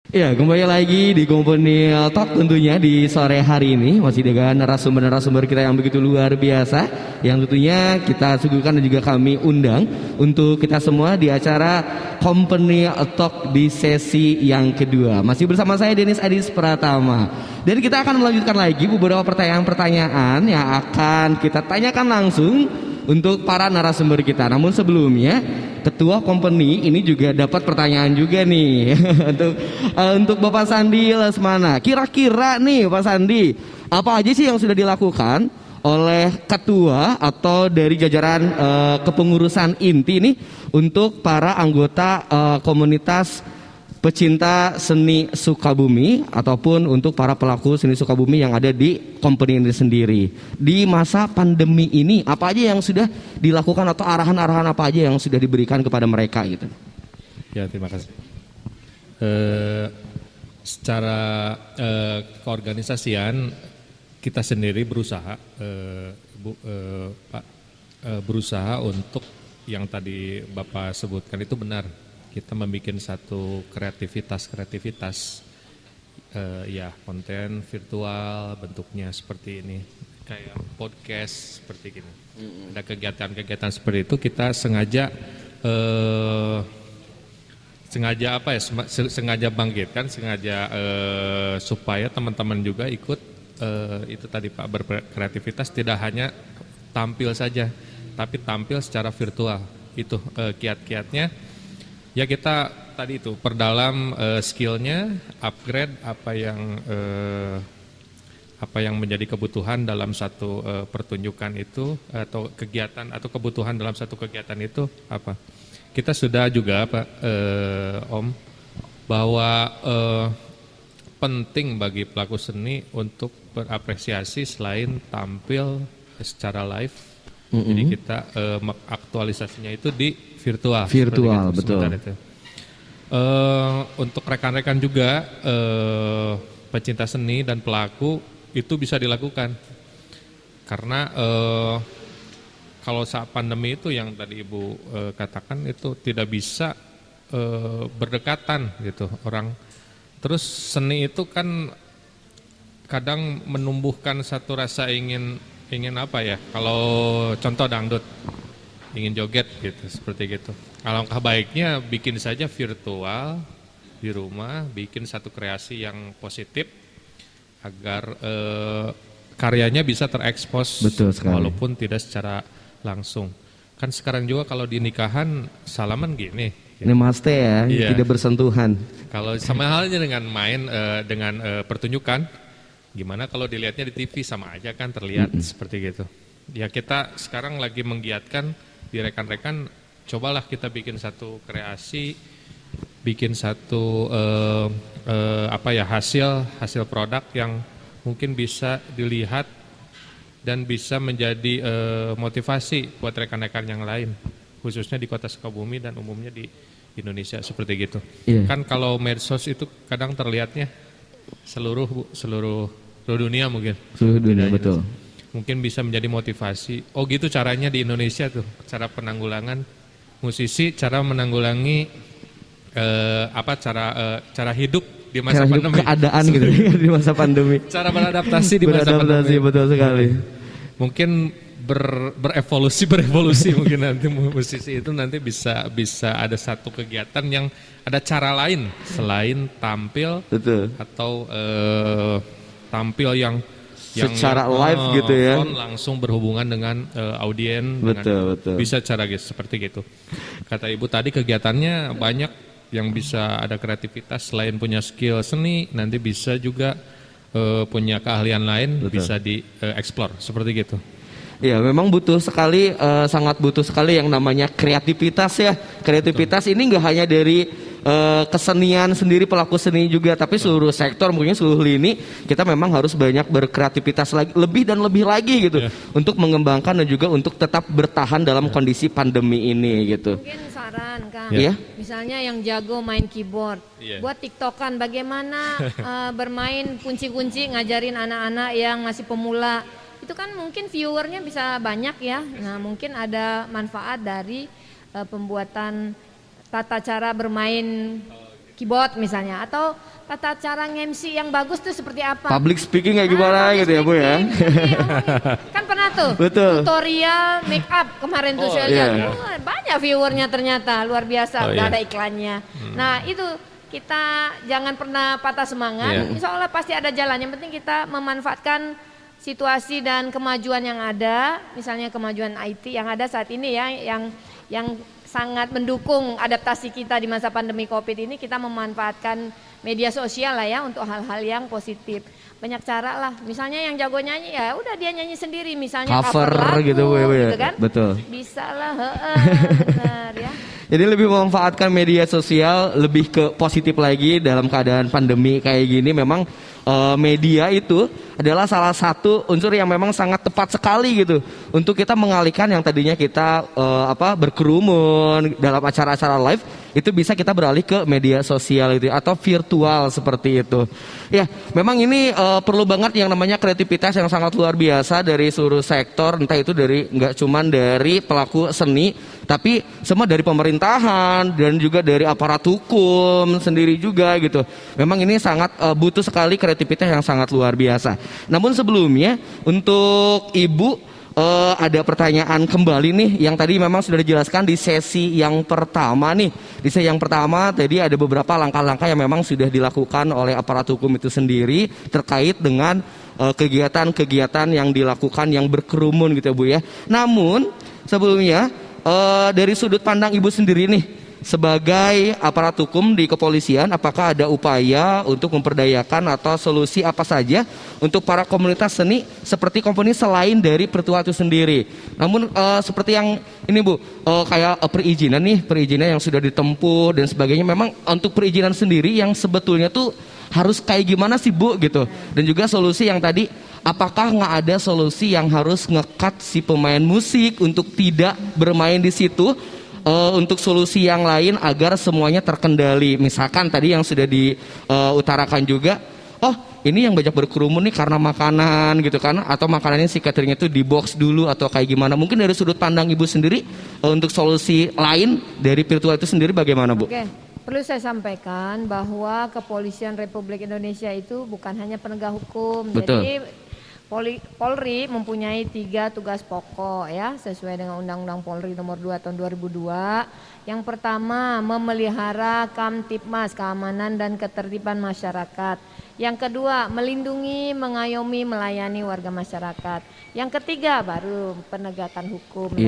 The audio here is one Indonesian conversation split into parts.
Ya, kembali lagi di Company Talk tentunya di sore hari ini masih dengan narasumber-narasumber kita yang begitu luar biasa yang tentunya kita suguhkan dan juga kami undang untuk kita semua di acara Company Talk di sesi yang kedua. Masih bersama saya Denis Adis Pratama. Dan kita akan melanjutkan lagi beberapa pertanyaan-pertanyaan yang akan kita tanyakan langsung untuk para narasumber kita. Namun sebelumnya Ketua Company ini juga dapat pertanyaan juga nih untuk Bapak Sandi Lesmana. Kira-kira nih Pak Sandi, apa aja sih yang sudah dilakukan oleh ketua atau dari jajaran kepengurusan inti nih untuk para anggota komunitas pecinta seni Sukabumi ataupun untuk para pelaku seni Sukabumi yang ada di company ini sendiri di masa pandemi ini, apa aja yang sudah dilakukan atau arahan-arahan apa aja yang sudah diberikan kepada mereka gitu? Ya, terima kasih. Secara keorganisasian kita sendiri berusaha Pak, berusaha untuk yang tadi Bapak sebutkan itu benar. Kita membuat satu kreativitas ya, konten virtual bentuknya seperti ini, kayak podcast seperti gini. Ada kegiatan-kegiatan seperti itu kita sengaja sengaja bangkitkan, supaya teman-teman juga ikut itu tadi Pak, berkreativitas, tidak hanya tampil saja tapi tampil secara virtual. Itu kiat-kiatnya. Ya, kita tadi itu perdalam skillnya, upgrade apa yang menjadi kebutuhan dalam satu pertunjukan itu, atau kegiatan atau kebutuhan dalam satu kegiatan itu apa. Kita sudah juga Pak Om, bahwa penting bagi pelaku seni untuk berapresiasi selain tampil secara live. Jadi kita aktualisasinya itu di virtual. Virtual, betul. Itu. Untuk rekan-rekan juga pecinta seni dan pelaku itu bisa dilakukan. Karena kalau saat pandemi itu yang tadi Ibu katakan itu tidak bisa berdekatan gitu orang. Terus seni itu kan kadang menumbuhkan satu rasa ingin apa ya, kalau contoh dangdut, ingin joget gitu, seperti gitu. Alangkah baiknya bikin saja virtual di rumah, bikin satu kreasi yang positif agar karyanya bisa terekspos walaupun tidak secara langsung. Kan sekarang juga kalau di nikahan salaman gini. Namaste ya, iya, tidak bersentuhan. Kalau sama halnya dengan main dengan pertunjukan. Gimana kalau dilihatnya di TV, sama aja kan terlihat seperti gitu. Ya, kita sekarang lagi menggiatkan di rekan-rekan, cobalah kita bikin satu kreasi, bikin satu hasil produk yang mungkin bisa dilihat dan bisa menjadi motivasi buat rekan-rekan yang lain, khususnya di Kota Sukabumi dan umumnya di Indonesia seperti gitu. Yeah. Kan kalau medsos itu kadang terlihatnya seluruh dunia mungkin. Seluruh dunia, betul. Mungkin bisa menjadi motivasi. Oh gitu caranya di Indonesia tuh, cara penanggulangan musisi, cara menanggulangi cara hidup di masa pandemi. Keadaan gitu di masa pandemi. Cara beradaptasi di masa pandemi. Betul sekali. Mungkin berevolusi mungkin nanti musisi itu nanti bisa ada satu kegiatan yang ada cara lain selain tampil. Betul. Atau tampil yang secara live gitu ya, langsung berhubungan dengan audien. Betul. Bisa cara seperti gitu. Kata Ibu tadi kegiatannya banyak yang bisa ada kreativitas, selain punya skill seni nanti bisa juga punya keahlian lain. Betul. Bisa dieksplor seperti gitu. Ya, memang butuh sekali, sangat butuh sekali yang namanya kreativitas ya. Kreativitas Betul. Ini nggak hanya dari kesenian sendiri, pelaku seni juga, tapi seluruh sektor, mungkin seluruh lini kita memang harus banyak berkreativitas lagi, lebih dan lebih lagi gitu, untuk mengembangkan dan juga untuk tetap bertahan dalam kondisi pandemi ini gitu. Mungkin saran Kang, misalnya yang jago main keyboard, buat tiktokan bagaimana bermain kunci-kunci, ngajarin anak-anak yang masih pemula. Itu kan mungkin viewernya bisa banyak ya. Nah, mungkin ada manfaat dari pembuatan tata cara bermain keyboard misalnya, atau tata cara nge-MC yang bagus tuh seperti apa. Public speaking kayak gimana gitu ya Bu ya. Kan pernah tuh Betul. tutorial make up kemarin tuh saya lihat. Banyak viewernya ternyata, luar biasa, udah ada iklannya. Nah itu kita jangan pernah patah semangat, insya Allah pasti ada jalan. Yang penting kita memanfaatkan situasi dan kemajuan yang ada, misalnya kemajuan IT yang ada saat ini ya, yang sangat mendukung adaptasi kita di masa pandemi Covid ini. Kita memanfaatkan media sosial lah ya untuk hal-hal yang positif. Banyak cara lah, misalnya yang jago nyanyi ya udah dia nyanyi sendiri, misalnya cover lagu gitu kan. Betul. Bisa lah, benar ya. Jadi lebih memanfaatkan media sosial lebih ke positif lagi dalam keadaan pandemi kayak gini. Memang media itu adalah salah satu unsur yang memang sangat tepat sekali gitu untuk kita mengalihkan yang tadinya kita berkerumun dalam acara-acara live, itu bisa kita beralih ke media sosial itu atau virtual seperti itu. Ya, memang ini perlu banget yang namanya kreativitas yang sangat luar biasa dari seluruh sektor, entah itu dari nggak cuman dari pelaku seni, tapi semua dari pemerintahan dan juga dari aparat hukum sendiri juga gitu. Memang ini sangat butuh sekali kreativitas yang sangat luar biasa. Namun sebelumnya untuk Ibu ada pertanyaan kembali nih yang tadi memang sudah dijelaskan di sesi yang pertama nih. Di sesi yang pertama tadi ada beberapa langkah-langkah yang memang sudah dilakukan oleh aparat hukum itu sendiri terkait dengan kegiatan-kegiatan yang dilakukan yang berkerumun gitu Bu ya. Namun sebelumnya dari sudut pandang Ibu sendiri nih sebagai aparat hukum di kepolisian, apakah ada upaya untuk memperdayakan atau solusi apa saja untuk para komunitas seni seperti komponi selain dari virtual itu sendiri? Namun seperti yang ini Bu, kayak perizinan yang sudah ditempuh dan sebagainya, memang untuk perizinan sendiri yang sebetulnya tuh harus kayak gimana sih Bu gitu? Dan juga solusi yang tadi, apakah nggak ada solusi yang harus nge-cut si pemain musik untuk tidak bermain di situ? Untuk solusi yang lain agar semuanya terkendali. Misalkan tadi yang sudah diutarakan juga, ini yang banyak berkerumun nih karena makanan gitu kan, atau makanannya si cateringnya itu di box dulu atau kayak gimana. Mungkin dari sudut pandang Ibu sendiri untuk solusi lain dari virtual itu sendiri bagaimana Bu? Oke. Perlu saya sampaikan bahwa Kepolisian Republik Indonesia itu bukan hanya penegak hukum. Betul. Jadi Polri mempunyai 3 tugas pokok ya, sesuai dengan Undang-Undang Polri nomor 2 tahun 2002. Yang pertama, memelihara Kamtibmas, keamanan dan ketertiban masyarakat. Yang kedua, melindungi, mengayomi, melayani warga masyarakat. Yang ketiga, baru penegakan hukum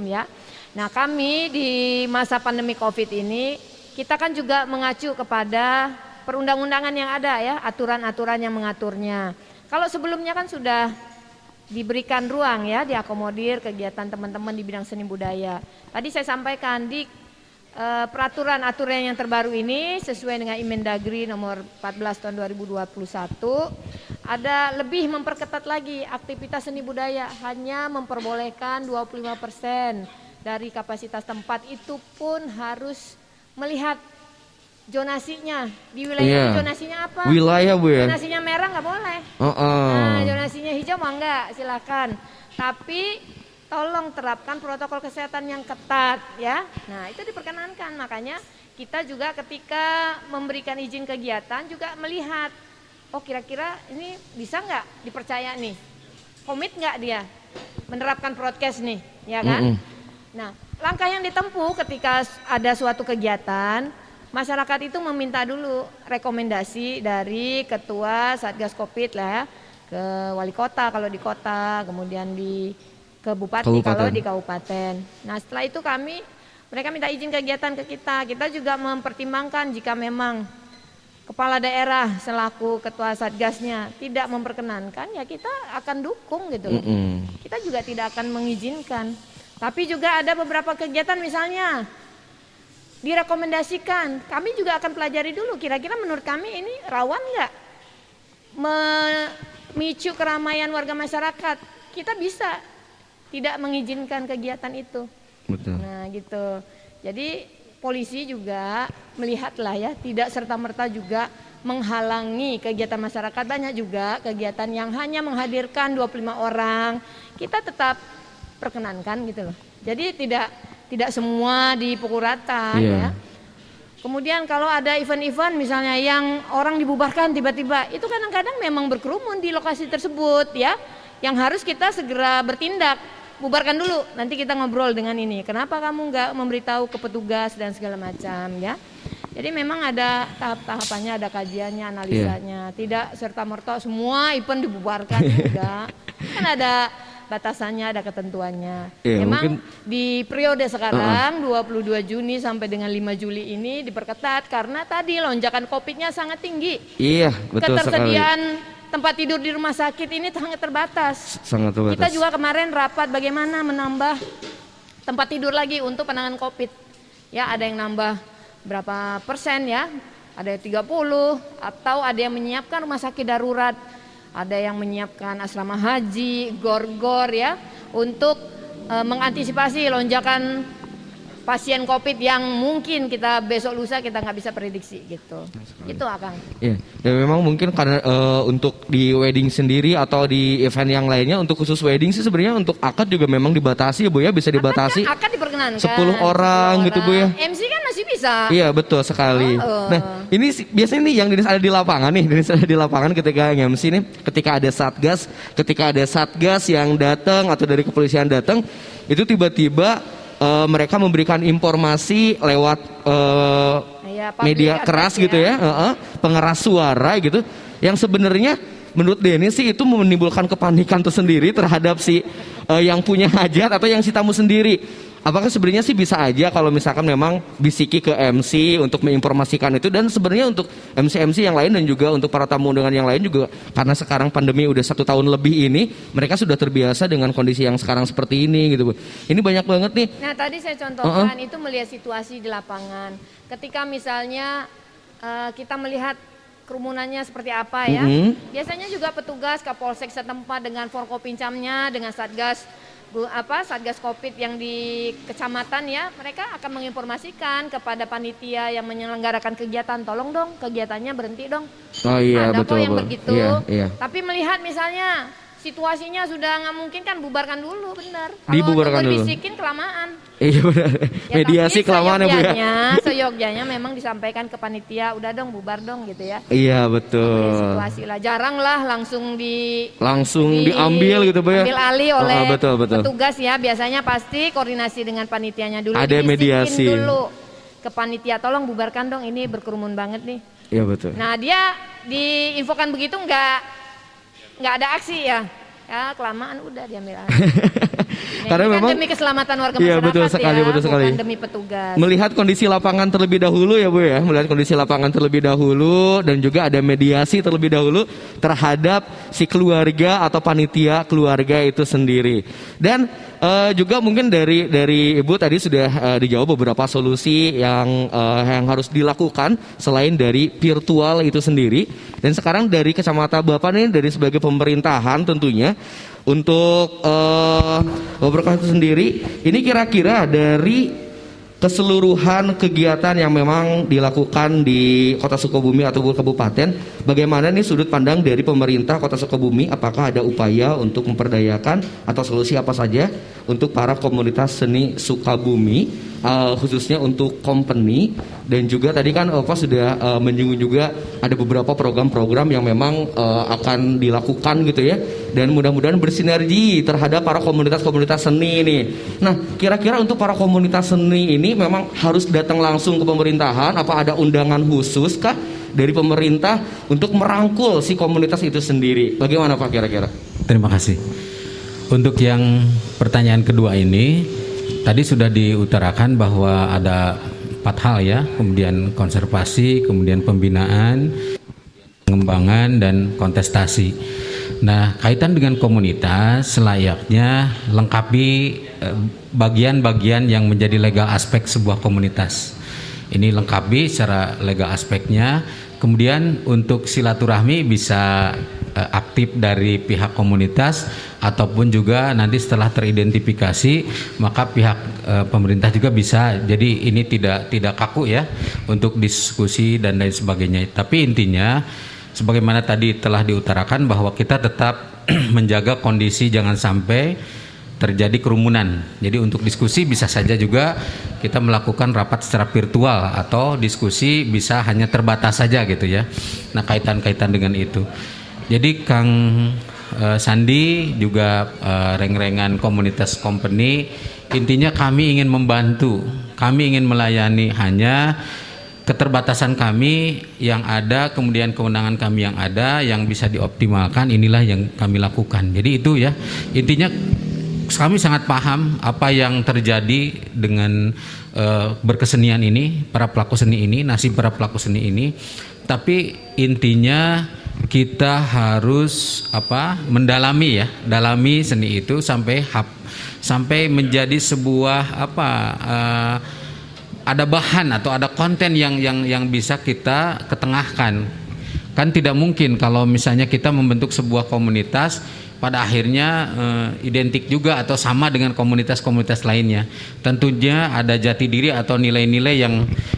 ya. Nah, kami di masa pandemi Covid ini, kita kan juga mengacu kepada perundang-undangan yang ada ya, aturan-aturan yang mengaturnya. Kalau sebelumnya kan sudah diberikan ruang ya, diakomodir kegiatan teman-teman di bidang seni budaya. Tadi saya sampaikan di peraturan-aturan yang terbaru ini sesuai dengan Imendagri nomor 14 tahun 2021 ada lebih memperketat lagi aktivitas seni budaya, hanya memperbolehkan 25% dari kapasitas tempat, itu pun harus melihat zonasinya di wilayah. Zonasinya apa? Wilayah Bu ya. Zonasinya merah nggak boleh. Nah, zonasinya hijau mah enggak, silakan. Tapi tolong terapkan protokol kesehatan yang ketat ya. Nah, itu diperkenankan. Makanya kita juga ketika memberikan izin kegiatan juga melihat, kira-kira ini bisa nggak dipercaya nih, komit nggak dia menerapkan prokes nih, ya kan? Nah, langkah yang ditempuh ketika ada suatu kegiatan, masyarakat itu meminta dulu rekomendasi dari ketua Satgas Covid lah ya, ke wali kota kalau di kota, kemudian ke bupati kalau di kabupaten. Nah, setelah itu mereka minta izin kegiatan ke kita. Kita juga mempertimbangkan jika memang kepala daerah selaku ketua Satgasnya tidak memperkenankan, ya kita akan dukung gitu loh. Kita juga tidak akan mengizinkan. Tapi juga ada beberapa kegiatan misalnya direkomendasikan, kami juga akan pelajari dulu kira-kira menurut kami ini rawan nggak memicu keramaian warga masyarakat, kita bisa tidak mengizinkan kegiatan itu. Betul. Nah gitu, jadi polisi juga melihatlah ya, tidak serta-merta juga menghalangi kegiatan masyarakat. Banyak juga kegiatan yang hanya menghadirkan 25 orang, kita tetap perkenankan gitu loh. Jadi tidak semua dipukul rata ya. Kemudian kalau ada event-event misalnya yang orang dibubarkan tiba-tiba, itu kadang-kadang memang berkerumun di lokasi tersebut ya, yang harus kita segera bertindak. Bubarkan dulu, nanti kita ngobrol dengan ini. Kenapa kamu nggak memberitahu ke petugas dan segala macam ya? Jadi memang ada tahap-tahapannya, ada kajiannya, analisanya. Tidak serta-merta semua event dibubarkan, enggak. Kan ada batasannya, ada ketentuannya. Memang di periode sekarang 22 Juni sampai dengan 5 Juli ini diperketat karena tadi lonjakan COVID-nya sangat tinggi. Iya, betul Ketersediaan sekali. tempat tidur di rumah sakit ini sangat terbatas. Sangat terbatas. Kita juga kemarin rapat bagaimana menambah tempat tidur lagi untuk penanganan COVID. Ya, ada yang nambah berapa persen ya? Ada 30 atau ada yang menyiapkan rumah sakit darurat. Ada yang menyiapkan asrama haji, gor-gor ya, untuk mengantisipasi lonjakan pasien COVID yang mungkin kita besok lusa kita nggak bisa prediksi gitu. Itu Akang. Iya, ya memang mungkin karena untuk di wedding sendiri atau di event yang lainnya, untuk khusus wedding sih sebenarnya untuk akad juga memang dibatasi ya Bu ya, bisa dibatasi. Akad diperkenankan. 10 orang gitu Bu ya. MC kan masih bisa. Iya betul sekali. Nah ini biasanya nih yang ada di lapangan nih, ada di lapangan ketika MC nih, ketika ada satgas yang datang atau dari kepolisian datang, itu tiba-tiba mereka memberikan informasi lewat media keras gitu ya, pengeras suara gitu, yang sebenarnya menurut Denny sih itu menimbulkan kepanikan tersendiri terhadap si yang punya hajat atau yang si tamu sendiri. Apakah sebenarnya sih bisa aja kalau misalkan memang bisiki ke MC untuk menginformasikan itu, dan sebenarnya untuk MC-MC yang lain dan juga untuk para tamu undangan yang lain juga, karena sekarang pandemi udah 1 tahun lebih ini, mereka sudah terbiasa dengan kondisi yang sekarang seperti ini gitu Bu. Ini banyak banget nih. Nah tadi saya contohkan itu melihat situasi di lapangan. Ketika misalnya kita melihat kerumunannya seperti apa ya, biasanya juga petugas Kapolsek setempat dengan Forkopincamnya, dengan Satgas COVID yang di kecamatan ya, mereka akan menginformasikan kepada panitia yang menyelenggarakan kegiatan, tolong dong kegiatannya berhenti dong. Oh iya, ada betul, kok yang Bu. begitu. Iya. Tapi melihat misalnya situasinya sudah nggak mungkin, kan bubarkan dulu, benar. Dibubarkan Kalau dulu. berbisikin kelamaan. Iya benar. Ya, Mediasi kelamaan ya Bu ya. Seyogyanya memang disampaikan ke panitia, udah dong bubar dong gitu ya. Iya betul. Situasi lah, jarang lah langsung diambil gitu Bu ya. Ambil alih oleh betul. petugas ya, biasanya pasti koordinasi dengan panitianya dulu. Ada mediasi dulu ke panitia, tolong bubarkan dong, ini berkerumun banget nih. Iya betul. Nah dia diinfokan begitu nggak ada aksi ya kelamaan udah diambil alih. Nah, karena memang demi keselamatan warga masyarakat, betul sekali, ya, betul sekali. bukan demi petugas. Melihat kondisi lapangan terlebih dahulu ya Bu ya, melihat kondisi lapangan terlebih dahulu, dan juga ada mediasi terlebih dahulu terhadap si keluarga atau panitia keluarga itu sendiri. Dan juga mungkin dari Ibu tadi sudah dijawab beberapa solusi yang harus dilakukan selain dari virtual itu sendiri. Dan sekarang dari kacamata Bapak nih, dari sebagai pemerintahan tentunya, untuk beberapa itu sendiri, ini kira-kira dari keseluruhan kegiatan yang memang dilakukan di Kota Sukabumi ataupun kabupaten, bagaimana nih sudut pandang dari pemerintah Kota Sukabumi? Apakah ada upaya untuk memperdayakan atau solusi apa saja untuk para komunitas seni Sukabumi, khususnya untuk company? Dan juga tadi kan Opa sudah menyinggung juga ada beberapa program-program yang memang akan dilakukan gitu ya, dan mudah-mudahan bersinergi terhadap para komunitas-komunitas seni ini. Nah, kira-kira untuk para komunitas seni ini memang harus datang langsung ke pemerintahan, apa ada undangan khusus kah dari pemerintah untuk merangkul si komunitas itu sendiri? Bagaimana Pak kira-kira? Terima kasih. Untuk yang pertanyaan kedua ini, tadi sudah diutarakan bahwa ada 4 hal ya, kemudian konservasi, kemudian pembinaan, pengembangan, dan kontestasi. Nah, kaitan dengan komunitas, selayaknya lengkapi bagian-bagian yang menjadi legal aspek sebuah komunitas. Ini lengkapi secara legal aspeknya. Kemudian untuk silaturahmi bisa aktif dari pihak komunitas, ataupun juga nanti setelah teridentifikasi maka pihak pemerintah juga bisa. Jadi ini tidak kaku ya untuk diskusi dan lain sebagainya. Tapi intinya sebagaimana tadi telah diutarakan bahwa kita tetap menjaga kondisi jangan sampai terjadi kerumunan. Jadi untuk diskusi bisa saja juga kita melakukan rapat secara virtual atau diskusi bisa hanya terbatas saja gitu ya. Nah, kaitan-kaitan dengan itu. Jadi Kang Sandi juga reng-rengan komunitas company, intinya kami ingin membantu, kami ingin melayani, hanya keterbatasan kami yang ada, kemudian kewenangan kami yang ada yang bisa dioptimalkan, inilah yang kami lakukan. Jadi itu ya, intinya kami sangat paham apa yang terjadi dengan berkesenian ini, para pelaku seni ini, nasib para pelaku seni ini. Tapi intinya kita harus mendalami ya, dalami seni itu sampai menjadi sebuah ada bahan atau ada konten yang bisa kita ketengahkan. Kan tidak mungkin kalau misalnya kita membentuk sebuah komunitas pada akhirnya identik juga atau sama dengan komunitas-komunitas lainnya. Tentunya ada jati diri atau nilai-nilai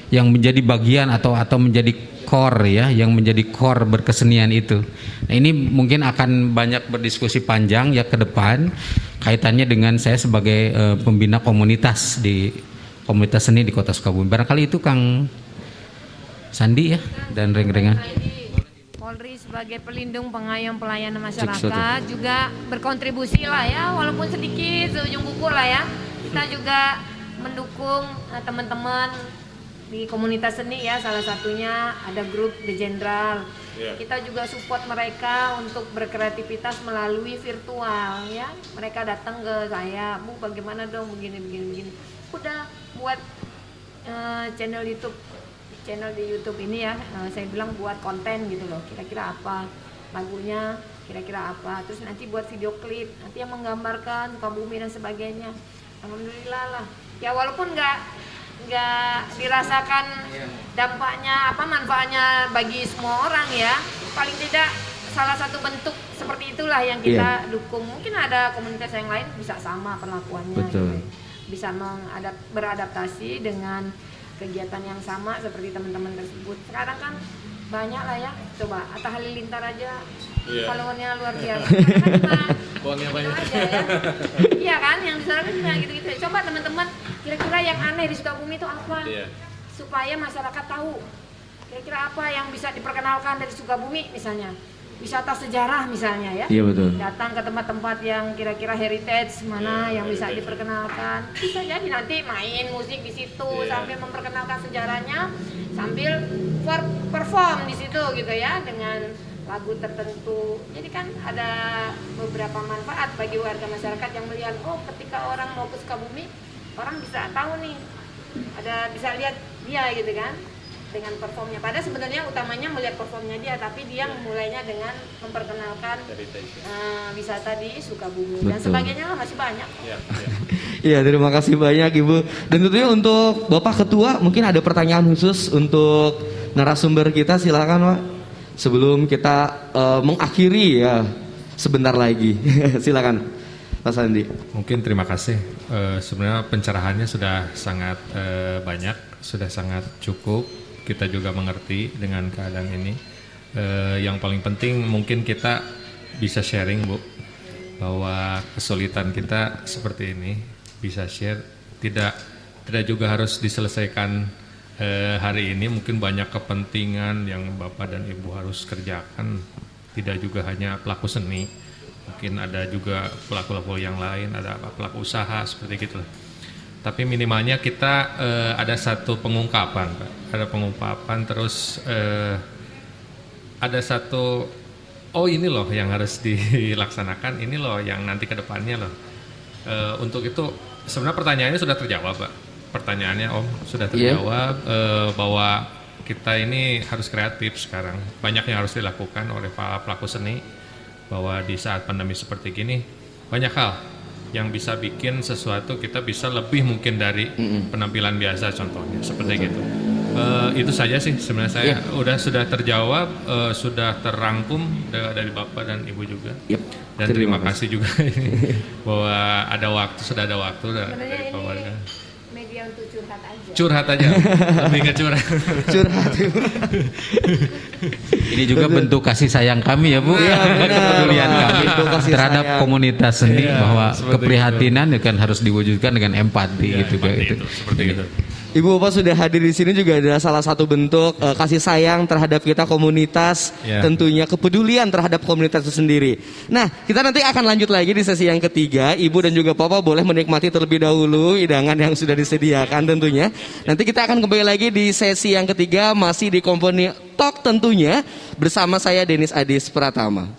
yang menjadi bagian atau menjadi core ya, yang menjadi core berkesenian itu. Nah, ini mungkin akan banyak berdiskusi panjang ya ke depan kaitannya dengan saya sebagai pembina komunitas di komunitas seni di Kota Sukabumi. Barangkali itu Kang Sandi ya dan reng-rengan. Polri sebagai pelindung pengayom pelayanan masyarakat juga berkontribusi lah ya, walaupun sedikit seujung kuku lah ya. Kita juga mendukung teman-teman di komunitas seni ya, salah satunya ada grup The Jenderal. Kita juga support mereka untuk berkreativitas melalui virtual ya. Mereka datang ke saya, Bu bagaimana dong begini. Udah buat channel di YouTube ini ya, saya bilang buat konten gitu loh, kira-kira apa lagunya, kira-kira apa, terus nanti buat video klip, nanti yang menggambarkan Sukabumi dan sebagainya. Alhamdulillah lah ya, walaupun nggak dirasakan dampaknya manfaatnya bagi semua orang ya, paling tidak salah satu bentuk seperti itulah yang kita dukung. Mungkin ada komunitas yang lain bisa sama perlakuannya. Betul. Gitu. Bisa beradaptasi dengan kegiatan yang sama seperti teman-teman tersebut. Sekarang kan banyak lah ya, coba Atta Halilintar aja followernya luar biasa. Uangnya banyak aja ya. Iya kan, yang di sana kan gitu-gitu. Coba teman-teman, kira-kira yang aneh di Sukabumi itu apa? Supaya masyarakat tahu. Kira-kira apa yang bisa diperkenalkan dari Sukabumi misalnya? Wisata sejarah misalnya ya. Iya betul. Datang ke tempat-tempat yang kira-kira heritage mana yang bisa diperkenalkan. Bisa jadi nanti main musik di situ sambil memperkenalkan sejarahnya, sambil perform di situ gitu ya dengan lagu tertentu. Jadi kan ada beberapa manfaat bagi warga masyarakat yang melihat, oh ketika orang mau ke Sukabumi, orang bisa tahu nih, bisa lihat dia gitu kan dengan performnya. Padahal sebenarnya utamanya melihat performnya dia, tapi dia memulainya dengan memperkenalkan wisata di Sukabumi. Dan sebagainya lah, masih banyak. Iya, terima kasih banyak Ibu. Dan tentunya untuk Bapak Ketua, mungkin ada pertanyaan khusus untuk narasumber kita, silakan Pak. Sebelum kita mengakhiri ya sebentar lagi. Silakan Pak Sandi. Mungkin terima kasih. Sebenarnya pencerahannya sudah sangat banyak, sudah sangat cukup. Kita juga mengerti dengan keadaan ini. Yang paling penting mungkin kita bisa sharing, Bu, bahwa kesulitan kita seperti ini, bisa share, tidak juga harus diselesaikan hari ini. Mungkin banyak kepentingan yang Bapak dan Ibu harus kerjakan, tidak juga hanya pelaku seni, mungkin ada juga pelaku-pelaku yang lain, ada pelaku usaha seperti gitu. Tapi minimalnya kita ada satu pengungkapan, Pak. Ada pengungkapan, terus ada satu, oh ini loh yang harus dilaksanakan, ini loh yang nanti ke depannya loh. Untuk itu sebenarnya pertanyaannya sudah terjawab, Pak. Pertanyaannya Om sudah terjawab, bahwa kita ini harus kreatif sekarang. Banyak yang harus dilakukan oleh para pelaku seni, bahwa di saat pandemi seperti gini banyak hal yang bisa bikin sesuatu kita bisa lebih mungkin dari penampilan biasa, contohnya seperti gitu. Itu saja sih sebenarnya saya sudah terjawab, sudah terangkum dari Bapak dan Ibu juga. Dan terima kasih juga bahwa sudah ada waktu dari Bapak. Media untuk curhat aja. Curhat aja, lebih nggak curhat. Curhat. Ini juga bentuk kasih sayang kami ya Bu, Iya, benar. kepedulian kami Bentuk kasih terhadap sayang. komunitas seni, Iya, bahwa seperti keprihatinan ya kan harus diwujudkan dengan empati Iya, gitu kan. seperti itu. Ibu Bapak sudah hadir di sini juga adalah salah satu bentuk kasih sayang terhadap kita komunitas, Ya. tentunya kepedulian terhadap komunitas itu sendiri. Nah, kita nanti akan lanjut lagi di sesi yang ketiga. Ibu dan juga Bapak boleh menikmati terlebih dahulu hidangan yang sudah disediakan tentunya. Nanti kita akan kembali lagi di sesi yang ketiga masih di Company Talk tentunya bersama saya Denis Adis Pratama.